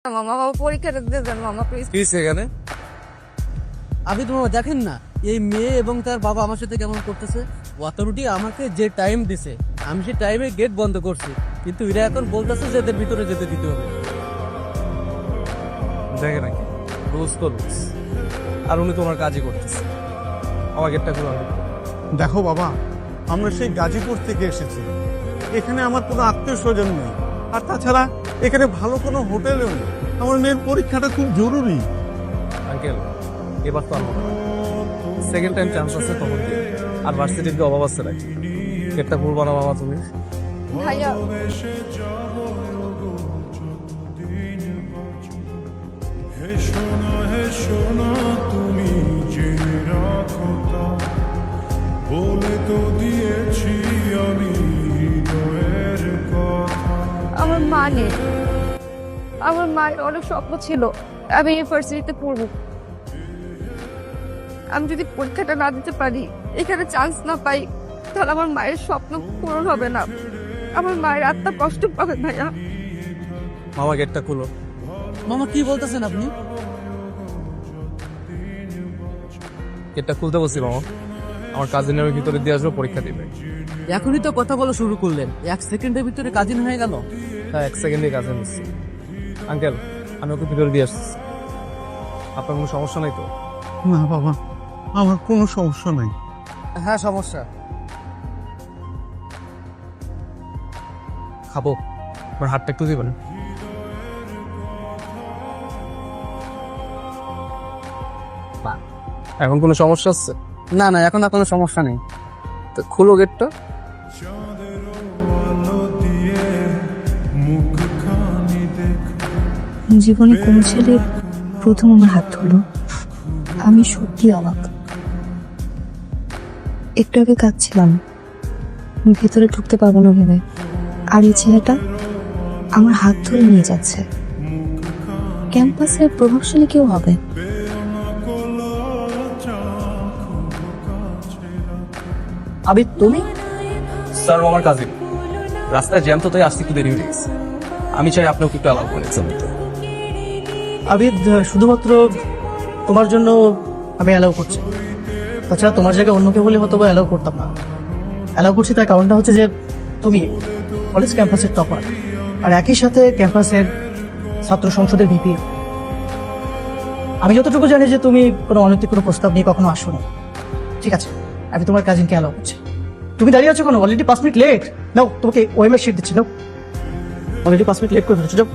মামা পরীক্ষাটা দিতে দেন মামা প্লিজ। কি সেখানে? আপনি তো দেখেন না এই মেয়ে এবং তার বাবা আমার সাথে কেমন করতেছে। অথরিটি আমাকে যে টাইম দিছে আমি সেই টাইমে গেট বন্ধ করছি, কিন্তু এরা এখন বলতেছে যে এদের ভিতরে যেতে দিতে হবে। দেখে নাকি রোজ তো রোজ, আর উনি তোমার কাজই করতেছে। আমার গেটটা খোলা হবে। দেখো বাবা, আমরা সেই গাজীপুর থেকে এসেছি। এখানে আমার কোনো আত্মীয় স্বজন নেই, আর তাছাড়া এখানে ভালো কোনো হোটেলও নেই। আমার মেয়ের পরীক্ষাটা খুব জরুরি। আঙ্কেল এবার তো আমার সেকেন্ড টাইম চান্স আছে, তখন দিয়ে আর ভার্সিটির কি অভাব আছে নাকি? গেটটা খুলবা না মামা তুমি? ভাইয়া তুমি জেনে রাখো তা, বলে তো দিয়েছি আমি হৃদয়ের কথা। আমার মা নেই, আমার মায়ের অনেক স্বপ্ন ছিল আমি ইউনিভার্সিটিতে পড়বো। আমি যদি পরীক্ষাটা না দিতে পারি, এখানে চান্স না পাই, তাহলে আমার মায়ের স্বপ্ন পূরণ হবে না। আমার মায়ের আত্মা কষ্ট পাবে ভাইয়া। মামা গেটটা খুলো। মামা কি বলতেছেন আপনি? গেটটা খুলতে বসি মামা। আমার কাজিনের ভিতরে দিয়ে আসবো, পরীক্ষা দিবে। এখনই তো কথা বলা শুরু করলেন, 1 সেকেন্ডের ভিতরে কাজিন হয়ে গেল। হ্যাঁ, 1 সেকেন্ডে কাজে নিচ্ছি। আঙ্কেল আমি ওকে ভিতরে দিয়ে আসছি। আপনার কোনো সমস্যা নাই তো? না বাবা, আমার কোনো সমস্যা নাই। হ্যাঁ সমস্যা। খাবো, আমার হাতটা একটু দিবেন। এখন কোনো সমস্যা আছে? না না, এখন আর কোনো সমস্যা নেই। তো খুলো গেটটা। আলো দিয়ে মুখখানি দেখো, জীবনে কোন ছেলে প্রথম আমার হাত ধরলো, আমি সত্যি অবাক। একটু আগে কাঁদছিলাম ভেতরে ঢুকতে পারবো না ভেবে, আর এই ছেলেটা আমার হাত ধরে নিয়ে যাচ্ছে। ক্যাম্পাসের প্রভাবশালী কেউ হবে। আবির তুমি? স্যার আমার কাজিন, রাস্তায় জ্যাম তো তাই আসতে একটু দেরি হয়ে গেছে। আমি চাই আপনিও একটু অ্যালাউ করেন। আবির শুধুমাত্র তোমার জন্য আমি অ্যালাউ করছি। তাছাড়া তোমার জায়গায় অন্য কেউ হলে হয়তো অ্যালাউ করতাম না। অ্যালাউ করছি তার কারণটা হচ্ছে যে তুমি কলেজ ক্যাম্পাসের টপার, আর একই সাথে ক্যাম্পাসের ছাত্র সংসদের ভিপি। আমি যতটুকু জানি যে তুমি কোনো অনৈতিক কোনো প্রস্তাব নিয়ে কখনো আসো না। ঠিক আছে, আমি তোমার কাজিনকে অ্যালাউ করছি। তুমি দাঁড়িয়ে আছো কেন? Already 5 minute late. নাও তোমাকে ওএমএস শিট দিচ্ছি, নাও। অলরেডি 5 মিনিট লেট করে ফেলেছো, যাও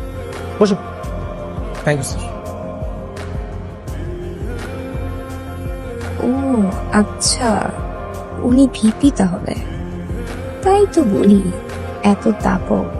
বসো। Thank you sir. ও আচ্ছা, উনি ভিপি তাহলে। তাই তো বলি এত দাপট।